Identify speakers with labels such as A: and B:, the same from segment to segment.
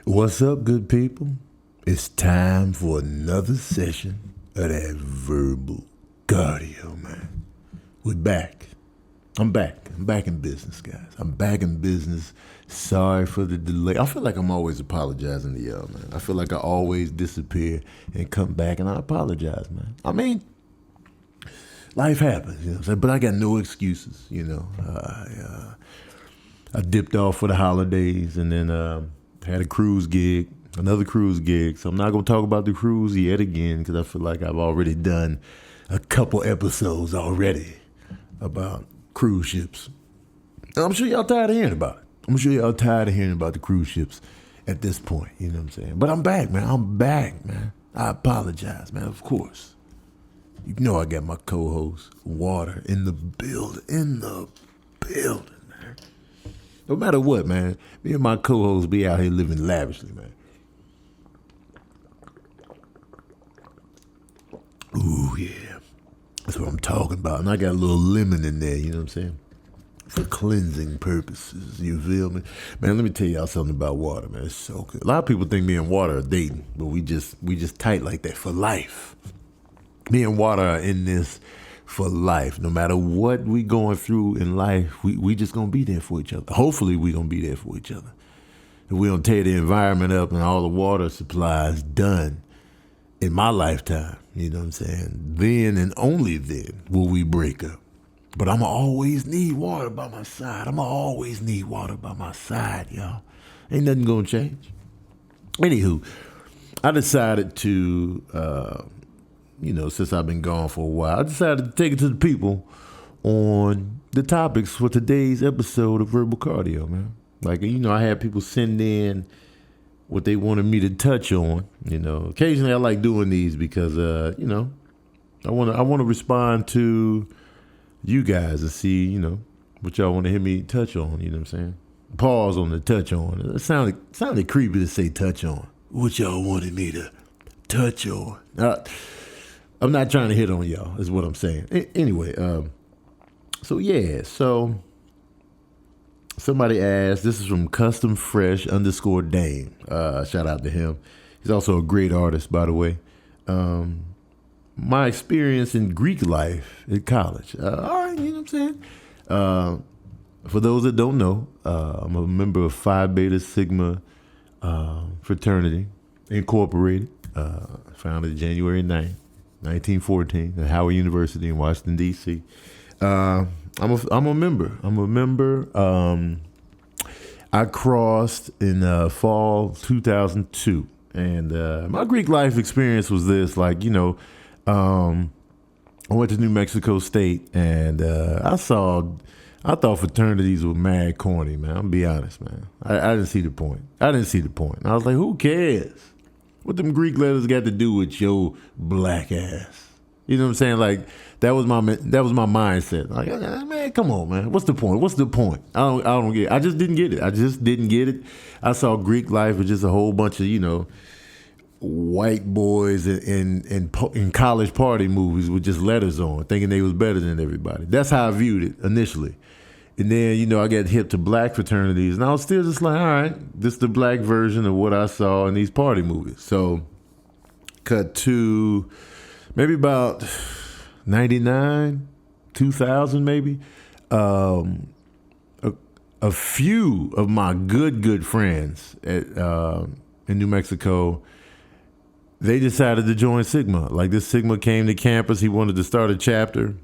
A: What's up, good people? It's time for another session of that verbal cardio, man. We're back. I'm back. I'm back in business, guys. I'm back in business. Sorry for the delay. I feel like I'm always apologizing to y'all, man. I feel like I always disappear and come back, and I apologize, man. I mean, life happens, you know what I'm saying? But I got no excuses, you know. I dipped off for the holidays and then had a cruise gig, another cruise gig. So I'm not going to talk about the cruise yet again because I feel like I've already done a couple episodes already about cruise ships. And I'm sure y'all tired of hearing about it. I'm sure y'all tired of hearing about the cruise ships at this point, you know what I'm saying? But I'm back, man. I'm back, man. I apologize, man, of course. You know I got my co-host, Water, in the building, man. No matter what, man, me and my co-hosts be out here living lavishly, man. Ooh, yeah. That's what I'm talking about. And I got a little lemon in there, you know what I'm saying? For cleansing purposes, you feel me? Man, let me tell y'all something about Water, man. It's so good. A lot of people think me and Water are dating, but we just tight like that for life. Me and Water are in this for life. No matter what we going through in life, we just gonna be there for each other. Hopefully we gonna be there for each other. If we don't tear the environment up and all the water supplies done in my lifetime, you know what I'm saying? Then and only then will we break up. But I'ma always need Water by my side. I'ma always need Water by my side, y'all. Ain't nothing gonna change. Anywho, I decided to since I've been gone for a while, I decided to take it to the people on the topics for today's episode of Verbal Cardio, man. Like, you know, I had people send in what they wanted me to touch on. You know, occasionally I like doing these because, I want to respond to you guys and see, you know, what y'all want to hear me touch on. You know what I'm saying? Pause on the touch on. It sounded creepy to say touch on. What y'all wanted me to touch on? I'm not trying to hit on y'all, is what I'm saying. Anyway, so somebody asked, this is from Custom Fresh _Dame. Shout out to him. He's also a great artist, by the way. My experience in Greek life at college. All right, you know what I'm saying? For those that don't know, I'm a member of Phi Beta Sigma fraternity, Incorporated, founded January 9th. 1914 at Howard University in Washington, D.C. I'm a member. I crossed in fall 2002. And my Greek life experience was this, like, you know, I went to New Mexico State and I thought fraternities were mad corny, man. I'm gonna be honest, man. I didn't see the point. And I was like, who cares? What them Greek letters got to do with your black ass? You know what I'm saying? Like, that was my mindset. Like, man, come on, man. What's the point? I don't get it. I just didn't get it. I saw Greek life as just a whole bunch of, you know, white boys in college party movies with just letters on, thinking they was better than everybody. That's how I viewed it initially. And then, you know, I got hip to black fraternities, and I was still just like, all right, this is the black version of what I saw in these party movies. So, cut to maybe about 99, 2000 maybe. A few of my good friends in New Mexico, they decided to join Sigma. Like, this Sigma came to campus. He wanted to start a chapter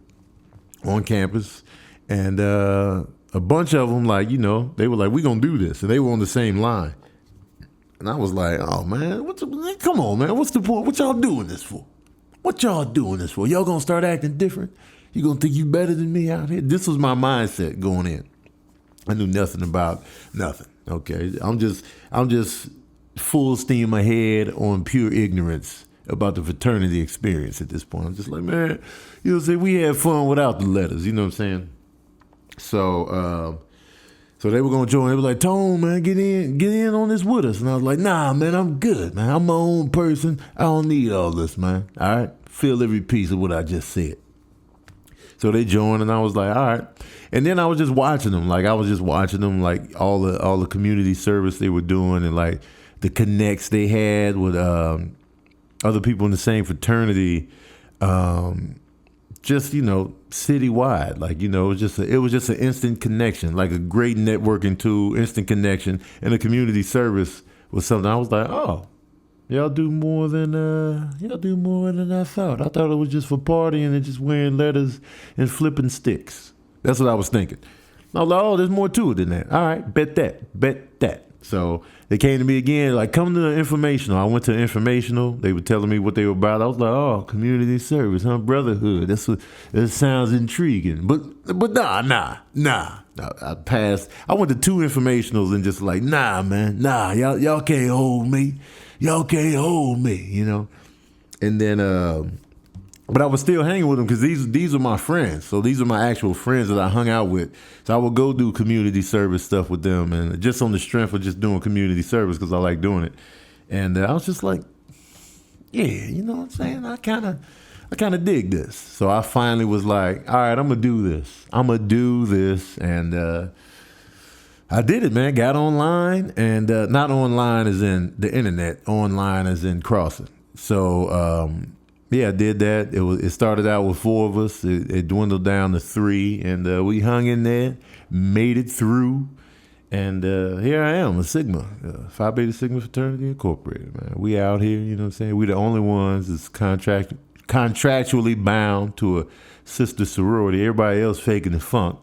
A: on campus. And a bunch of them, like, you know, they were like, we gonna do this. And they were on the same line. And I was like, oh, man, come on, man. What's the point? What y'all doing this for? Y'all gonna start acting different? You gonna think you better than me out here? This was my mindset going in. I knew nothing about nothing, okay? I'm just full steam ahead on pure ignorance about the fraternity experience at this point. I'm just like, man, you know what I'm saying? We had fun without the letters, you know what I'm saying? So they were gonna join. They were like, Tone, man, get in on this with us. And I was like, nah, man, I'm good, man. I'm my own person. I don't need all this, man. All right, feel every piece of what I just said. So they joined, and I was like, all right. And then I was just watching them. Like, all the community service they were doing, and like the connects they had with other people in the same fraternity. Just, citywide, like, it was just an instant connection, like a great networking tool, instant connection, and the community service was something I was like, oh, y'all do more than I thought. I thought it was just for partying and just wearing letters and flipping sticks. That's what I was thinking. I was like, oh, there's more to it than that. All right, bet that. So they came to me again, like, come to the informational. I went to the informational. They were telling me what they were about. I was like, oh, community service, brotherhood. That sounds intriguing. But nah. I passed. I went to 2 informationals and just like, nah, man, nah, y'all can't hold me. Y'all can't hold me, And then, but I was still hanging with them because these are my friends. So these are my actual friends that I hung out with. So I would go do community service stuff with them, and just on the strength of just doing community service because I like doing it. And I was just like, yeah, you know what I'm saying? I kind of dig this. So I finally was like, all right, I'm gonna do this. And I did it, man. Got online, and not online as in the internet, online as in crossing. So yeah, I did that. It started out with 4 of us. It dwindled down to 3, and we hung in there, made it through, and here I am, a Sigma, Phi Beta Sigma Fraternity Incorporated, man. We out here, you know what I'm saying? We the only ones that's contractually bound to a sister sorority. Everybody else faking the funk,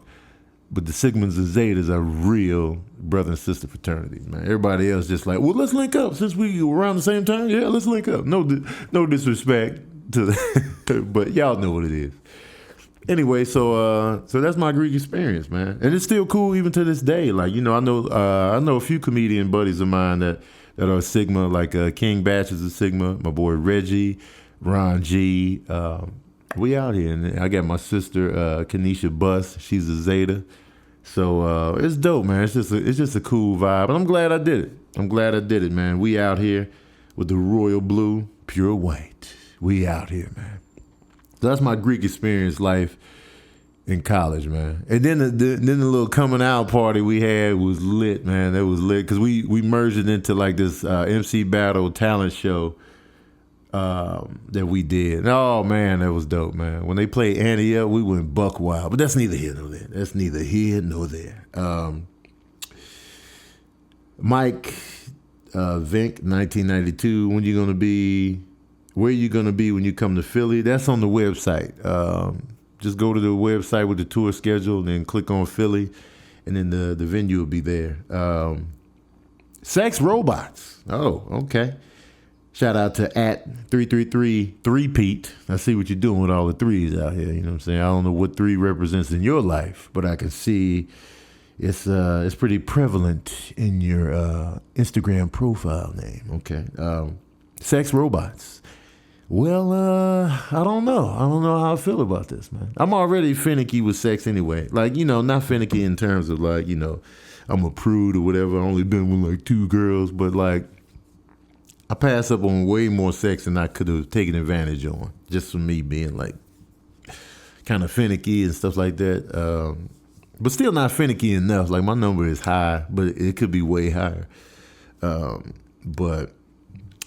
A: but the Sigmas and Zetas are real brother and sister fraternities, man. Everybody else just like, well, let's link up since we were around the same time. Yeah, let's link up. No disrespect to but y'all know what it is. Anyway, so that's my Greek experience, man, and it's still cool even to this day. Like, I know a few comedian buddies of mine that are Sigma, like King Batch is a Sigma. My boy Reggie, Ron G. We out here, and I got my sister Kanisha Buss. She's a Zeta, so it's dope, man. It's just a cool vibe, and I'm glad I did it. Man. We out here with the royal blue, pure white. We out here, man. So that's my Greek experience life in college, man. And then the little coming out party we had was lit, man. That was lit because we merged it into like this MC battle talent show that we did. Oh man, that was dope, man. When they played Annie up, we went buck wild. But that's neither here nor there. Mike Vink, 1992. Where you gonna be when you come to Philly? That's on the website. Just go to the website with the tour schedule and then click on Philly, and then the venue will be there. Sex Robots. Oh, okay. Shout out to @333-3Pete. I see what you're doing with all the threes out here. You know what I'm saying? I don't know what 3 represents in your life, but I can see it's pretty prevalent in your Instagram profile name. Okay. Sex Robots. Well, I don't know. I don't know how I feel about this, man. I'm already finicky with sex anyway. Like, not finicky in terms of like, I'm a prude or whatever. I only been with like 2 girls, but like, I pass up on way more sex than I could have taken advantage on, just from me being like kind of finicky and stuff like that. But still not finicky enough. Like, my number is high, but it could be way higher. But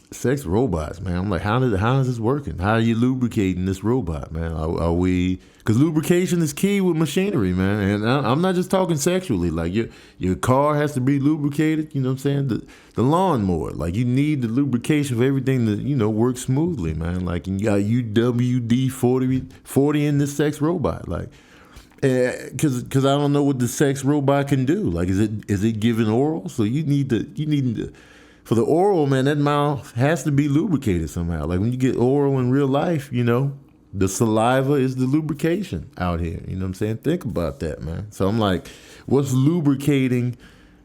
A: sex robots, man. I'm like, how is this working? How are you lubricating this robot, man? Are we? Because lubrication is key with machinery, man. And I'm not just talking sexually. Like, your car has to be lubricated. You know what I'm saying? The lawnmower, like, you need the lubrication for everything to work smoothly, man. Like, you got WD-40 in this sex robot, like. Because I don't know what the sex robot can do. Like, is it giving oral? So you need to. For the oral, man, that mouth has to be lubricated somehow. Like, when you get oral in real life, the saliva is the lubrication out here. You know what I'm saying? Think about that, man. So I'm like, what's lubricating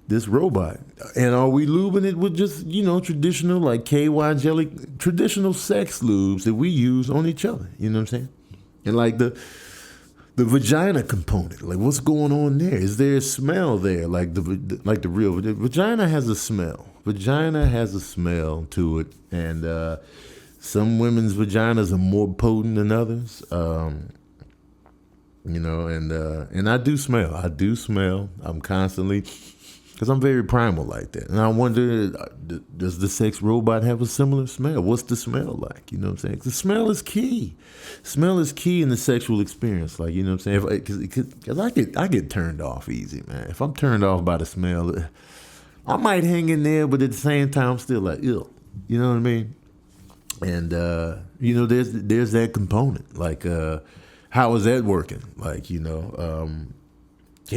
A: this robot? And are we lubing it with just, traditional, like KY jelly, traditional sex lubes that we use on each other? You know what I'm saying? And like the vagina component, like, what's going on there? Is there a smell there? Like the real vagina has a smell. Vagina has a smell to it, and some women's vaginas are more potent than others. and I do smell. I'm constantly, because I'm very primal like that. And I wonder, does the sex robot have a similar smell? What's the smell like? You know what I'm saying? 'Cause the smell is key. Smell is key in the sexual experience. Like, you know what I'm saying? Because I get turned off easy, man. If I'm turned off by the smell, I might hang in there, but at the same time, I'm still like, ew. You know what I mean? And, there's that component. Like, how is that working? Like, can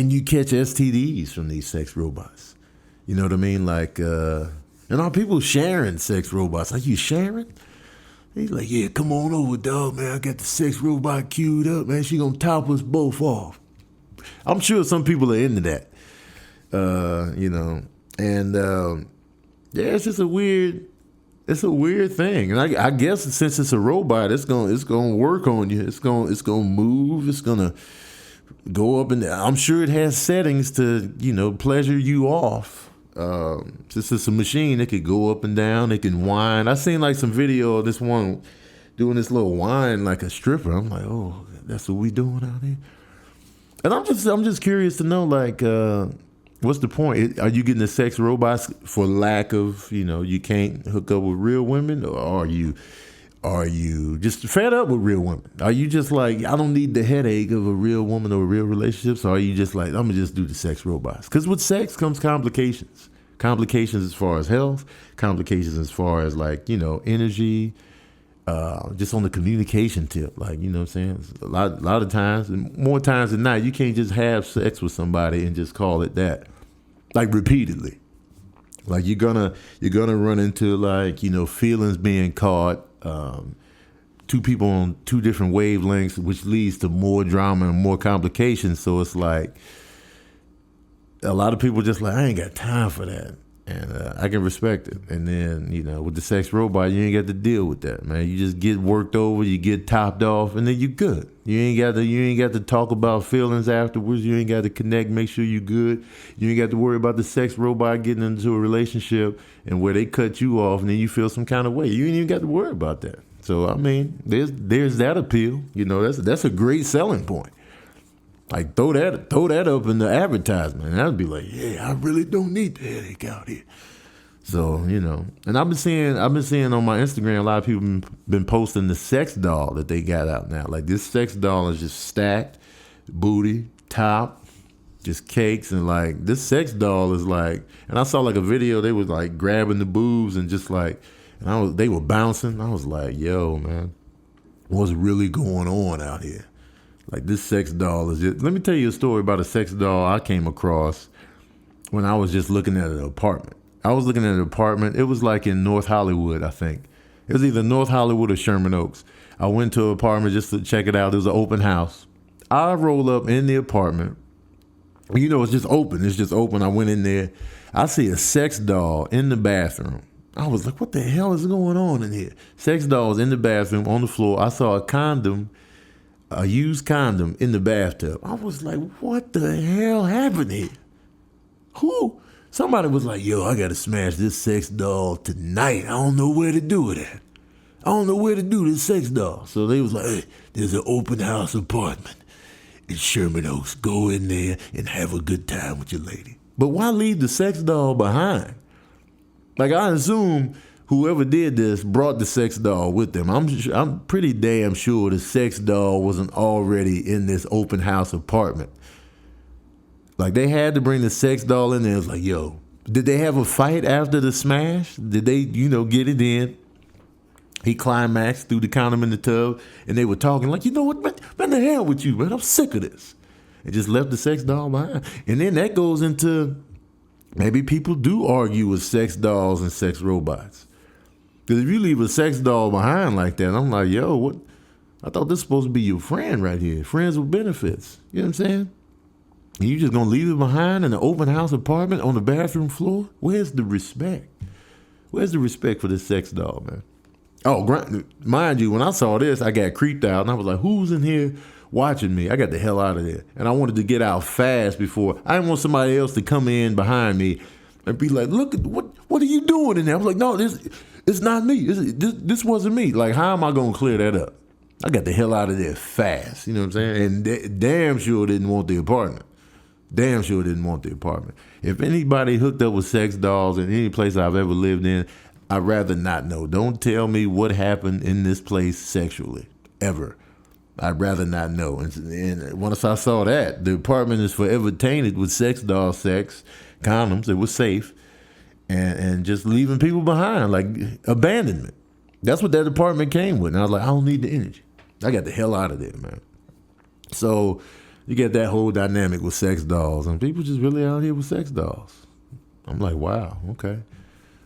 A: you catch STDs from these sex robots? You know what I mean? Like, and are people sharing sex robots? Are you sharing? He's like, yeah, come on over, dog, man. I got the sex robot queued up, man. She gonna top us both off. I'm sure some people are into that. It's just a weird thing. And I guess since it's a robot, it's gonna work on you. It's gonna move. It's gonna go up and down. I'm sure it has settings to, pleasure you off. Since it's a machine, it could go up and down. It can whine. I seen like some video of this one doing this little whine like a stripper. I'm like, oh, that's what we doing out here. And I'm just curious to know, like, what's the point? Are you getting the sex robots for lack of, you can't hook up with real women, or are you just fed up with real women? Are you just like, I don't need the headache of a real woman or real relationships? Or are you just like, I'm going to just do the sex robots? Because with sex comes complications. Complications as far as health, complications as far as like, energy, just on the communication tip. Like, you know what I'm saying? A lot of times, and more times than not, you can't just have sex with somebody and just call it that. Like repeatedly. Like you're gonna run into like, feelings being caught, two people on two different wavelengths, which leads to more drama and more complications. So it's like a lot of people just like, I ain't got time for that. And I can respect it. And then, with the sex robot, you ain't got to deal with that, man. You just get worked over, you get topped off, and then you good. You ain't got to talk about feelings afterwards. You ain't got to connect, make sure you good. You ain't got to worry about the sex robot getting into a relationship and where they cut you off and then you feel some kind of way. You ain't even got to worry about that. So, I mean, there's that appeal. That's a great selling point. Like throw that up in the advertisement, and I'd be like, yeah, I really don't need the headache out here. So, and I've been seeing on my Instagram, a lot of people been posting the sex doll that they got out now. Like this sex doll is just stacked, booty, top, just cakes, and like this sex doll is like, and I saw like a video, they was like grabbing the boobs and just like, they were bouncing. I was like, yo, man, what's really going on out here? Like this sex doll is just, let me tell you a story about a sex doll I came across when I was just looking at an apartment. I was looking at an apartment. It was like in North Hollywood, I think. It was either North Hollywood or Sherman Oaks. I went to an apartment just to check it out. It was an open house. I roll up in the apartment. It's just open. It's just open. I went in there. I see a sex doll in the bathroom. I was like, what the hell is going on in here? Sex dolls in the bathroom on the floor. I saw a used condom in the bathtub. I was like, what the hell happened here? Somebody was like, yo, I gotta smash this sex doll tonight. I don't know where to do it at. I don't know where to do this sex doll. So they was like, hey, there's an open house apartment in Sherman Oaks. Go in there and have a good time with your lady. But why leave the sex doll behind? Like, I assume whoever did this brought the sex doll with them. I'm pretty damn sure the sex doll wasn't already in this open house apartment. Like, they had to bring the sex doll in there. It was like, yo, did they have a fight after the smash? Did they, get it in? He climaxed, threw the condom in the tub, and they were talking like, you know what, man, the hell with you, man. I'm sick of this. And just left the sex doll behind. And then that goes into, maybe people do argue with sex dolls and sex robots. Because if you leave a sex doll behind like that, I'm like, yo, what? I thought this was supposed to be your friend right here. Friends with benefits. You know what I'm saying? And you just going to leave it behind in an open house apartment on the bathroom floor? Where's the respect? Where's the respect for this sex doll, man? Oh, mind you, when I saw this, I got creeped out, and I was like, who's in here watching me? I got the hell out of there. And I wanted to get out fast before. I didn't want somebody else to come in behind me and be like, look, what are you doing in there? I was like, no, it's not me. This wasn't me. Like, how am I going to clear that up? I got the hell out of there fast. You know what I'm saying? And damn sure didn't want the apartment. Damn sure didn't want the apartment. If anybody hooked up with sex dolls in any place I've ever lived in, I'd rather not know. Don't tell me what happened in this place sexually, ever. I'd rather not know. And once I saw that, the apartment is forever tainted with sex doll sex, condoms, it was safe, and just leaving people behind, like abandonment. That's what that apartment came with. And I was like, I don't need the energy. I got the hell out of there, man. So you get that whole dynamic with sex dolls, and people just really out here with sex dolls. I'm like, wow, okay.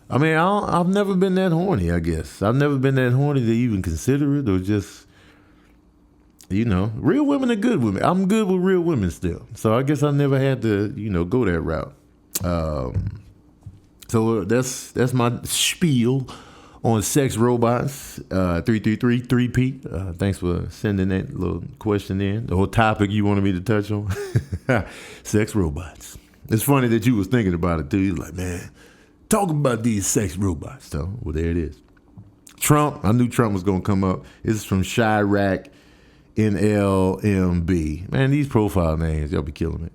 A: I mean, I've never been that horny, I guess. I've never been that horny to even consider it, or just, you know, real women are good with me. I'm good with real women still. So I guess I never had to, you know, go that route. So that's my spiel on sex robots. 333-3P. Thanks for sending that little question in. The whole topic you wanted me to touch on. Sex robots. It's funny that you was thinking about it too. You're like, man, talk about these sex robots. So, well, there it is. Trump. I knew Trump was going to come up. This is from Chirac NLMB. Man, these profile names, y'all be killing me.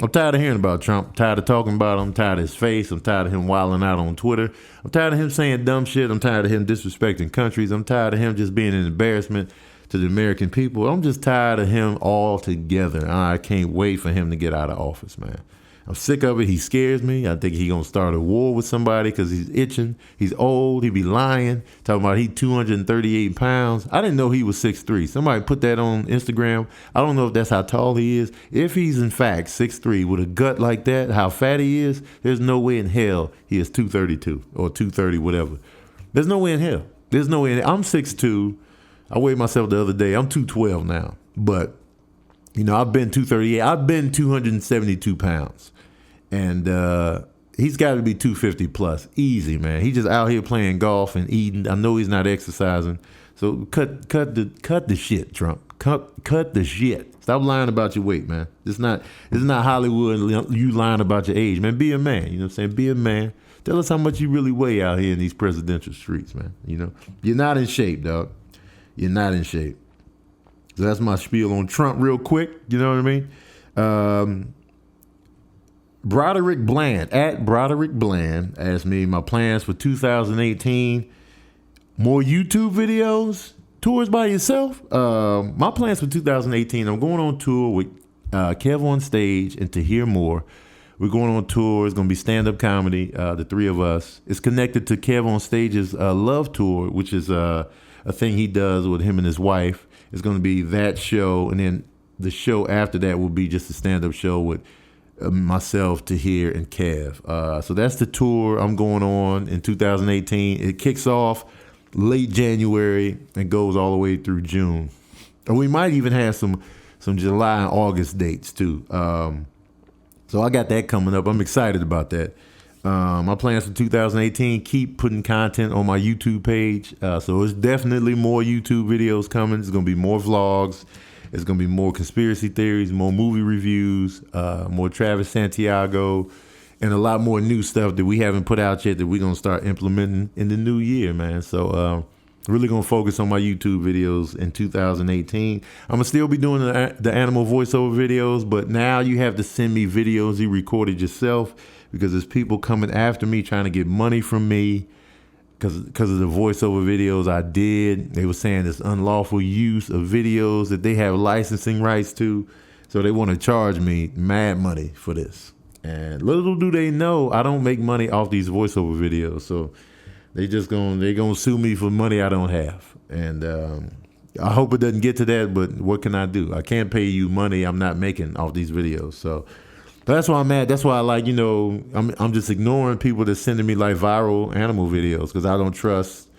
A: I'm tired of hearing about Trump. I'm tired of talking about him. I'm tired of his face. I'm tired of him wilding out on Twitter. I'm tired of him saying dumb shit. I'm tired of him disrespecting countries. I'm tired of him just being an embarrassment to the American people. I'm just tired of him altogether. I can't wait for him to get out of office, man. I'm sick of it. He scares me. I think he's going to start a war with somebody because he's itching. He's old. He be lying, talking about he 238 pounds. I didn't know he was 6'3". Somebody put that on Instagram. I don't know if that's how tall he is. If he's in fact 6'3", with a gut like that, how fat he is, there's no way in hell he is 232 or 230, whatever. There's no way in hell. There's no way in hell. I'm 6'2". I weighed myself the other day. I'm 212 now. But, you know, I've been 238. I've been 272 pounds. And he's got to be 250 plus. Easy, man. He's just out here playing golf and eating. I know he's not exercising. So cut the shit, Trump. Cut the shit. Stop lying about your weight, man. It's not Hollywood, you lying about your age, man. Be a man. You know what I'm saying? Be a man. Tell us how much you really weigh out here in these presidential streets, man. You know? You're not in shape, dog. You're not in shape. So that's my spiel on Trump real quick. You know what I mean? Broderick Bland, at Broderick Bland, asked me my plans for 2018. More YouTube videos? Tours by yourself? My plans for 2018, I'm going on tour with Kev on Stage and To Hear More. We're going on tour. It's going to be stand-up comedy, the three of us. It's connected to Kev on Stage's Love Tour, which is a thing he does with him and his wife. It's going to be that show, and then the show after that will be just a stand-up show with myself, Tahir, and Kev. So that's the tour I'm going on in 2018. It kicks off late January and goes all the way through June. And we might even have some July and August dates too. So I got that coming up. I'm excited about that. My plans for 2018, keep putting content on my YouTube page. So it's definitely more YouTube videos coming. There's going to be more vlogs. It's going to be more conspiracy theories, more movie reviews, more Travis Santiago, and a lot more new stuff that we haven't put out yet that we're going to start implementing in the new year, man. So really going to focus on my YouTube videos in 2018. I'm going to still be doing the animal voiceover videos, but now you have to send me videos you recorded yourself because there's people coming after me trying to get money from me. Because of the voiceover videos I did, they were saying it's unlawful use of videos that they have licensing rights to. So they want to charge me mad money for this. And little do they know, I don't make money off these voiceover videos. So they're gonna sue me for money I don't have. And I hope it doesn't get to that, but what can I do? I can't pay you money I'm not making off these videos. So that's why I'm mad. That's why I like, you know, I'm just ignoring people that's sending me like viral animal videos because I don't trust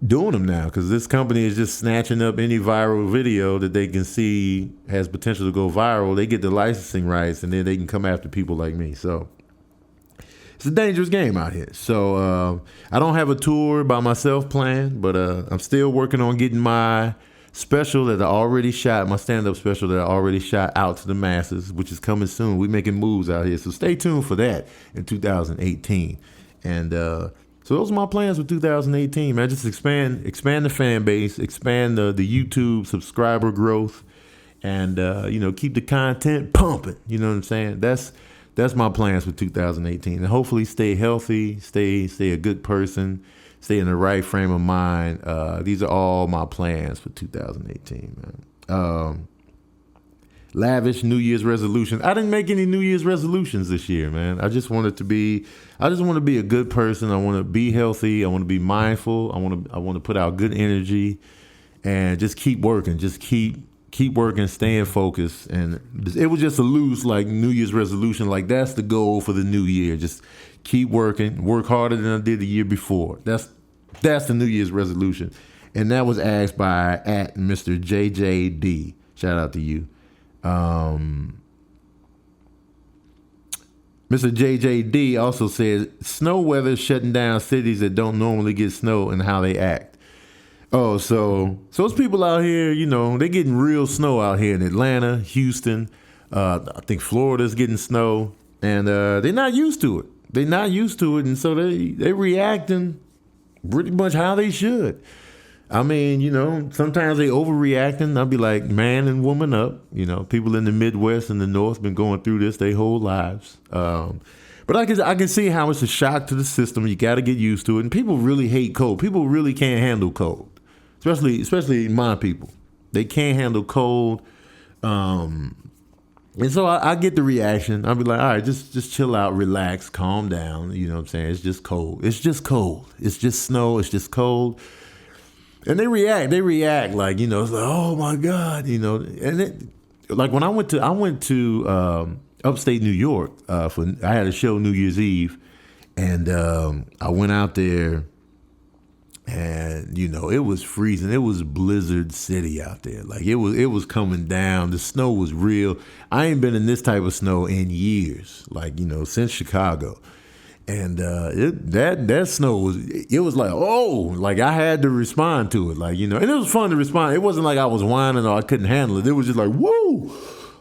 A: doing them now because this company is just snatching up any viral video that they can see has potential to go viral. They get the licensing rights and then they can come after people like me. So it's a dangerous game out here. So I don't have a tour by myself planned, but I'm still working on getting my special that I already shot, my stand-up special that I already shot out to the masses, which is coming soon. We're making moves out here. So stay tuned for that in 2018. And So those are my plans for 2018, man. Just expand the fan base, expand the YouTube subscriber growth, and keep the content pumping. You know what I'm saying? That's my plans for 2018, and hopefully stay healthy, stay a good person, stay in the right frame of mind. These are all my plans for 2018, man. Lavish New Year's resolutions. I didn't make any New Year's resolutions this year, man. I just want to be a good person. I want to be healthy. I want to be mindful. I want to put out good energy, and just keep working. Just keep working, staying focused. And it was just a loose like New Year's resolution. Like that's the goal for the new year. Just keep working, work harder than I did the year before. That's the New Year's resolution. And that was asked by at Mr. JJD. Shout out to you. Mr. JJD also says snow weather shutting down cities that don't normally get snow and how they act. Oh, so it's people out here, they're getting real snow out here in Atlanta, Houston. I think Florida's getting snow, and they're not used to it. They're not used to it, and so they're reacting pretty much how they should. I mean, sometimes they overreacting. I'll be like, man and woman up. People in the Midwest and the North been going through this their whole lives. But I can see how it's a shock to the system. You got to get used to it. And people really hate cold. People really can't handle cold, especially my people. They can't handle cold. And so I get the reaction. I'll be like, all right, just chill out, relax, calm down. You know what I'm saying? It's just cold. It's just cold. It's just snow. It's just cold. And they react like, it's like, oh my God, and like when I went to upstate New York, I had a show New Year's Eve, and I went out there, and it was freezing. It was Blizzard City out there. Like it was coming down. The snow was real. I ain't been in this type of snow in years, like, since Chicago. And that snow was like, oh, like I had to respond to it, like, and it was fun to respond. It wasn't like I was whining or I couldn't handle it. It was just like, woo,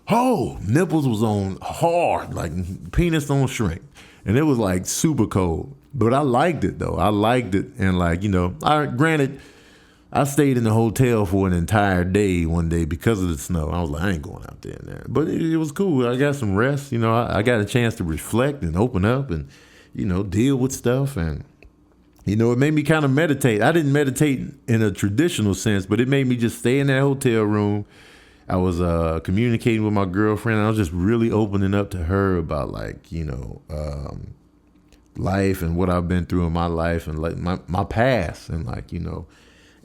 A: oh, nipples was on hard, like penis on shrink, and it was like super cold. But I liked it though. I liked it, and like I stayed in the hotel for an entire day one day because of the snow. I was like, I ain't going out there now. But it was cool. I got some rest. I got a chance to reflect and open up and deal with stuff. And, it made me kind of meditate. I didn't meditate in a traditional sense, but it made me just stay in that hotel room. I was communicating with my girlfriend. And I was just really opening up to her about life and what I've been through in my life and like my past and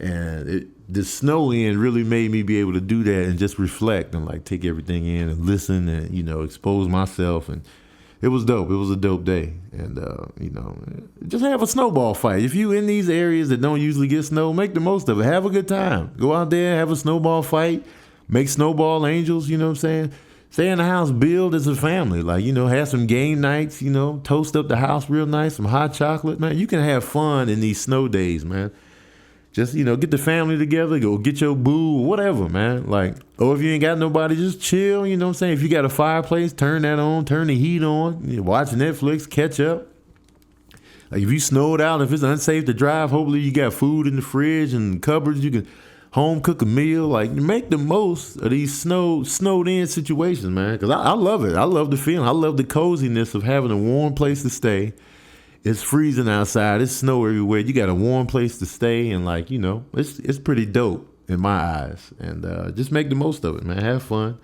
A: the snow in really made me be able to do that and just reflect and like take everything in and listen and, expose myself. And it was dope. It was a dope day. And, just have a snowball fight. If you in these areas that don't usually get snow, make the most of it. Have a good time. Go out there, have a snowball fight, make snowball angels, you know what I'm saying? Stay in the house, build as a family. Like, have some game nights, toast up the house real nice, some hot chocolate, man. You can have fun in these snow days, man. Just, get the family together, go get your boo, whatever, man. Like, or if you ain't got nobody, just chill, you know what I'm saying? If you got a fireplace, turn that on, turn the heat on, watch Netflix, catch up. Like, if you snowed out, if it's unsafe to drive, hopefully you got food in the fridge and cupboards, you can home cook a meal. Like, make the most of these snowed in situations, man. Because I love it. I love the feeling. I love the coziness of having a warm place to stay. It's freezing outside. It's snow everywhere. You got a warm place to stay, and like, it's pretty dope in my eyes. And just make the most of it, man. Have fun.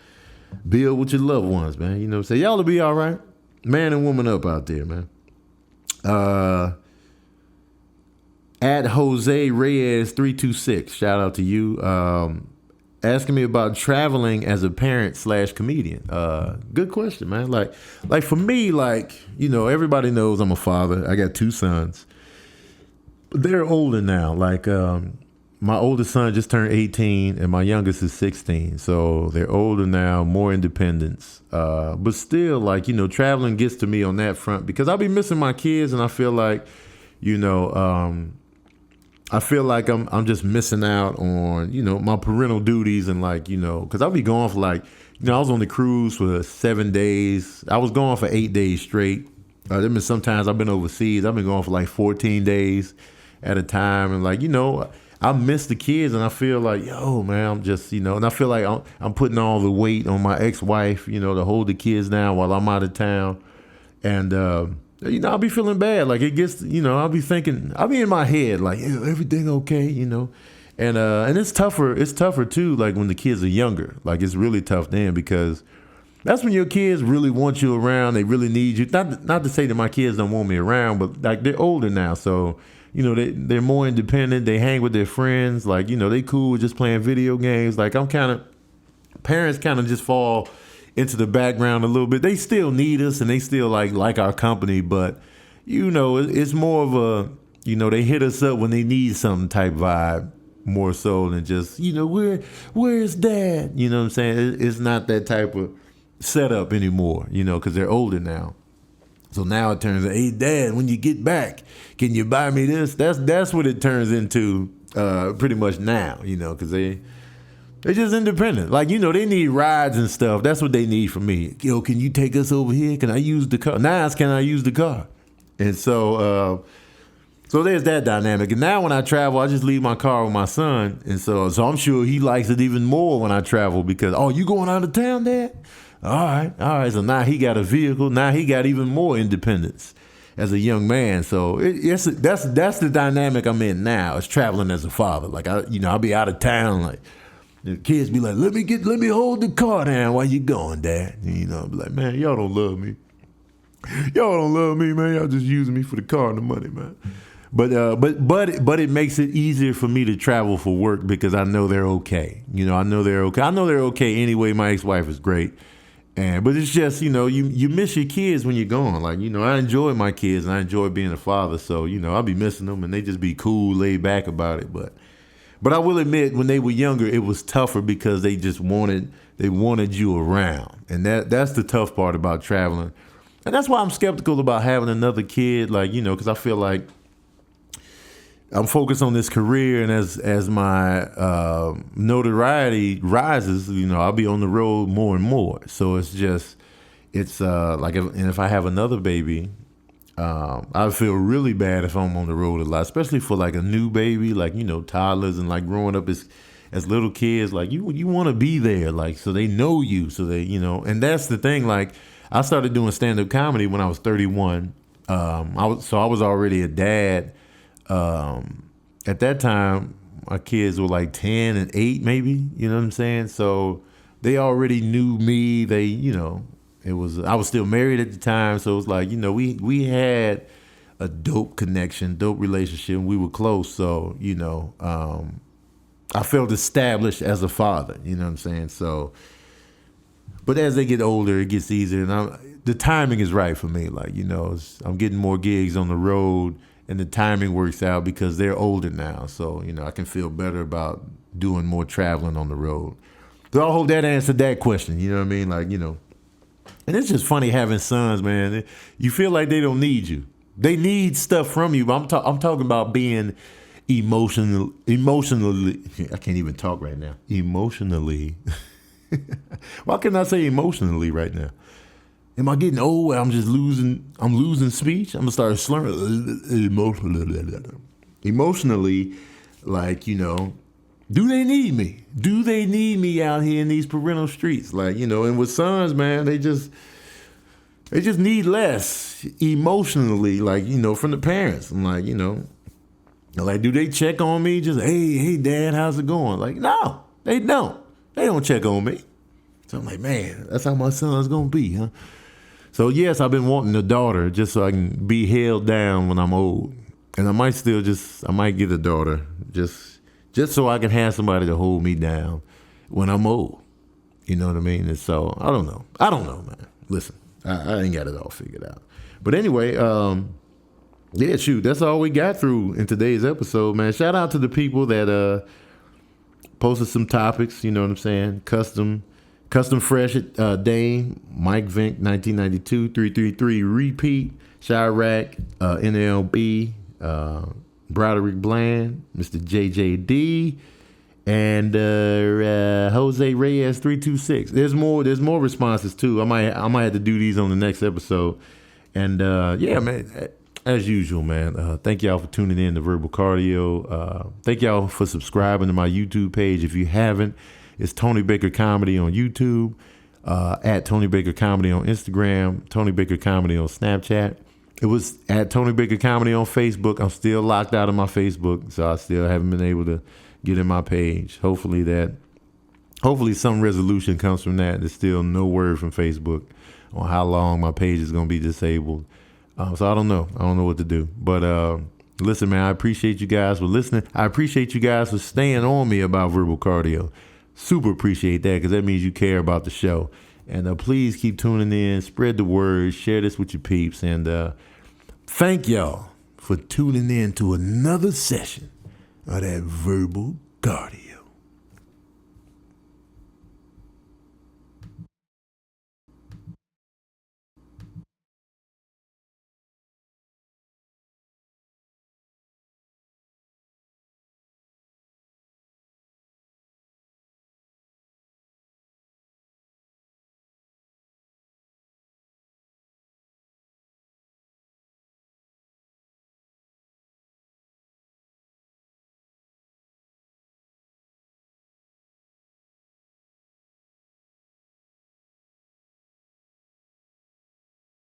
A: Build with your loved ones, man. Say y'all will be all right. Man and woman up out there, man. At Jose Reyes 326. Shout out to you. Asking me about traveling as a parent / comedian. Good question, man. Like for me, everybody knows I'm a father. I got 2 sons. They're older now. Like, my oldest son just turned 18 and my youngest is 16. So they're older now, more independence. But still, traveling gets to me on that front because I'll be missing my kids, and I feel like, I'm just missing out on, my parental duties and because I'll be going for I was on the cruise for 7 days. I was gone for 8 days straight. Sometimes I've been overseas. I've been going for like 14 days at a time, and like I miss the kids, and I feel like, yo, man, I'm just, and I feel like I'm putting all the weight on my ex-wife, to hold the kids down while I'm out of town, and I'll be feeling bad. Like it gets, I'll be thinking, I'll be in my head like, yeah, everything okay, and it's tougher. It's tougher too, like when the kids are younger. Like it's really tough then because that's when your kids really want you around. They really need you. Not to say that my kids don't want me around, but like they're older now, so they're more independent. They hang with their friends. Like they cool with just playing video games. Like parents kind of just fall into the background a little bit. They still need us and they still like our company, but it's more of a they hit us up when they need some type vibe more so than just where's dad? You know what I'm saying? It's not that type of setup anymore, because they're older now. So now it turns out, hey, Dad, when you get back, can you buy me this? That's what it turns into pretty much now, because they're just independent. Like, they need rides and stuff. That's what they need from me. Yo, can you take us over here? Can I use the car? Now it's can I use the car? And so there's that dynamic. And now when I travel, I just leave my car with my son. And so I'm sure he likes it even more when I travel because, oh, you going out of town, Dad? All right. So now he got a vehicle. Now he got even more independence as a young man. So that's the dynamic I'm in now. It's traveling as a father. Like I'll be out of town. Like the kids be like, let me hold the car down while you going, Dad. And, I'll be like, man, y'all don't love me. Y'all don't love me, man. Y'all just using me for the car and the money, man. But it makes it easier for me to travel for work because I know they're okay. I know they're okay. I know they're okay anyway. My ex-wife is great. But it's just, you miss your kids when you're gone. Like, I enjoy my kids and I enjoy being a father. So, I'll be missing them and they just be cool, laid back about it. But I will admit when they were younger, it was tougher because they just wanted you around. And that's the tough part about traveling. And that's why I'm skeptical about having another kid, like, because I feel like I'm focused on this career, and as my notoriety rises, I'll be on the road more and more. So it's like if I have another baby, I feel really bad if I'm on the road a lot, especially for like a new baby, like toddlers and like growing up as little kids. Like you want to be there, like so they know you, so they and that's the thing. Like I started doing stand-up comedy when I was 31. I was already a dad. At that time, my kids were like 10 and 8, maybe, you know what I'm saying? So they already knew me. I was still married at the time. So it was like, we had a dope connection, dope relationship. We were close. So, I felt established as a father, you know what I'm saying? So, but as they get older, it gets easier. And the timing is right for me. Like, I'm getting more gigs on the road. And the timing works out because they're older now. So, I can feel better about doing more traveling on the road. So I hope that answered that question. You know what I mean? Like, and it's just funny having sons, man. You feel like they don't need you. They need stuff from you. But I'm talking about being emotionally, I can't even talk right now. Emotionally. Why can't I say emotionally right now? Am I getting old? I'm losing speech. I'm gonna start slurring emotionally, like, do they need me? Do they need me out here in these parental streets? Like, and with sons, man, they just need less emotionally, like, from the parents. I'm like, like, do they check on me? Just, hey, Dad, how's it going? Like, no, they don't. They don't check on me. So I'm like, man, that's how my son's gonna be, huh? So yes, I've been wanting a daughter just so I can be held down when I'm old. And I might get a daughter just so I can have somebody to hold me down when I'm old. You know what I mean? And so I don't know, man. Listen, I ain't got it all figured out. But anyway, yeah, shoot, that's all we got through in today's episode, man. Shout out to the people that posted some topics, you know what I'm saying? Custom Fresh Dame, Mike Vink, 1992, 333 Repeat, Chirac, NLB, Broderick Bland, Mr. JJD, and Jose Reyes 326. There's more responses too. I might have to do these on the next episode And yeah, man, as usual, man, thank y'all for tuning in to Verbal Cardio. Thank y'all for subscribing to my YouTube page. If you haven't, it's Tony Baker Comedy on YouTube, at Tony Baker Comedy on Instagram, Tony Baker Comedy on Snapchat. It was at Tony Baker Comedy on Facebook. I'm still locked out of my Facebook, so I still haven't been able to get in my page. Hopefully some resolution comes from that. There's still no word from Facebook on how long my page is going to be disabled. So I don't know. I don't know what to do. But listen, man, I appreciate you guys for listening. I appreciate you guys for staying on me about Verbal Cardio. Super appreciate that, because that means you care about the show. And please keep tuning in, spread the word, share this with your peeps. And thank y'all for tuning in to another session of that Verbal Cardio.